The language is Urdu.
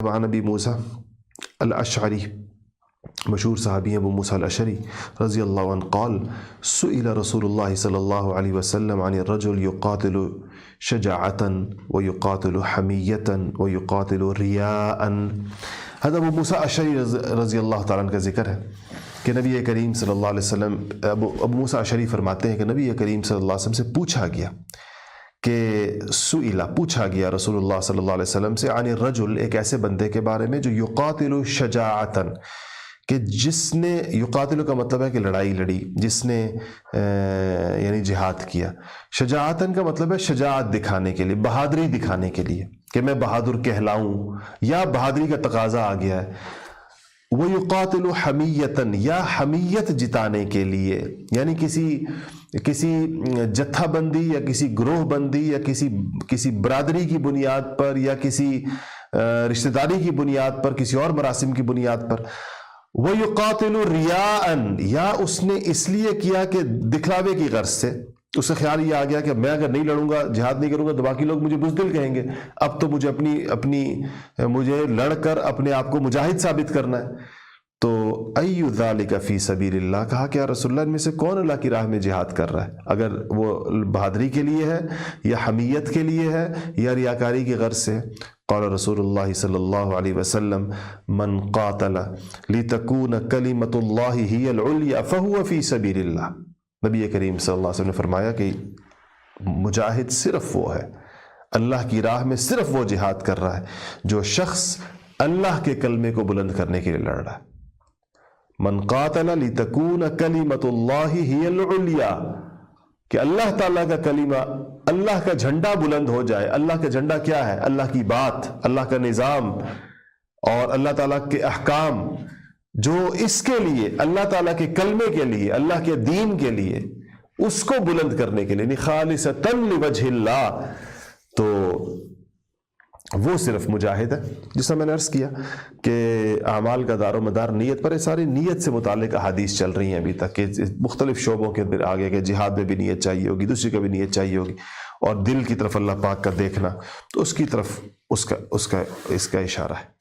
عن ابی موسیٰ الاشعری، مشہور صحابی ابو موسیٰ الاشعری رضی اللہ عنہ قال سئل رسول اللہ صلی اللہ علیہ وسلم عن الرجل يقاتل شجاعة ويقاتل حمیة ويقاتل رياء۔ حضرت ابو موسیٰ الاشعری رضی اللہ تعالیٰ عنہ کا ذکر ہے کہ نبی کریم صلی اللہ علیہ وسلم ابو موسیٰ الاشعری فرماتے ہیں کہ نبی کریم صلی اللہ علیہ وسلم سے پوچھا گیا کہ سئلہ پوچھا گیا رسول اللہ صلی اللہ علیہ وسلم سے عن الرجل، ایک ایسے بندے کے بارے میں جو یقاتل شجاعتاً، کہ جس نے، یقاتل کا مطلب ہے کہ لڑائی لڑی، جس نے یعنی جہاد کیا۔ شجاعتاً کا مطلب ہے شجاعت دکھانے کے لیے، بہادری دکھانے کے لیے کہ میں بہادر کہلاؤں، یا بہادری کا تقاضا آ گیا ہے۔ وَيُقَاتِلُ حَمِيَّةً، یا حمیت جتانے کے لیے، یعنی کسی جتھا بندی یا کسی گروہ بندی یا کسی برادری کی بنیاد پر یا کسی رشتہ داری کی بنیاد پر، کسی اور مراسم کی بنیاد پر۔ وَيُقَاتِلُ رِيَاءً، یا اس نے اس لیے کیا کہ دکھلاوے کی غرض سے، اسے خیال یہ آ گیا کہ میں اگر نہیں لڑوں گا، جہاد نہیں کروں گا تو باقی لوگ مجھے بزدل کہیں گے، اب تو مجھے مجھے لڑ کر اپنے آپ کو مجاہد ثابت کرنا ہے۔ تو ای ذالک فی سبیل اللہ، کہا کہ یا رسول اللہ ان میں سے کون اللہ کی راہ میں جہاد کر رہا ہے، اگر وہ بہادری کے لیے ہے یا حمیت کے لیے ہے یا ریاکاری کی غرض سے۔ قال رسول اللہ صلی اللہ علیہ وسلم من قاتل لتکون کلمۃ اللہ ہی العلیٰ فہو فی سبیل اللہ۔ نبی کریم صلی اللہ علیہ وسلم نے فرمایا کہ مجاہد صرف وہ ہے، اللہ کی راہ میں صرف وہ جہاد کر رہا ہے جو شخص اللہ کے کلمے کو بلند کرنے کے لیے لڑ رہا ہے۔ من قاتل لتکون کلمۃ اللہ ہی العلیٰ، کہ اللہ تعالیٰ کا کلمہ، اللہ کا جھنڈا بلند ہو جائے۔ اللہ کا جھنڈا کیا ہے؟ اللہ کی بات، اللہ کا نظام اور اللہ تعالیٰ کے احکام، جو اس کے لیے، اللہ تعالیٰ کے کلمے کے لیے، اللہ کے دین کے لیے، اس کو بلند کرنے کے لیے، خالصۃ لوجہ اللہ، تو وہ صرف مجاہد ہے۔ جس طرح میں نے عرض کیا کہ اعمال کا دار و مدار نیت پر ہے، ساری نیت سے متعلق احادیث چل رہی ہیں ابھی تک، کہ مختلف شعبوں کے اندر آگے کہ جہاد میں بھی نیت چاہیے ہوگی، دوسری کا بھی نیت چاہیے ہوگی، اور دل کی طرف اللہ پاک کا دیکھنا، تو اس کی طرف اس کا اشارہ ہے۔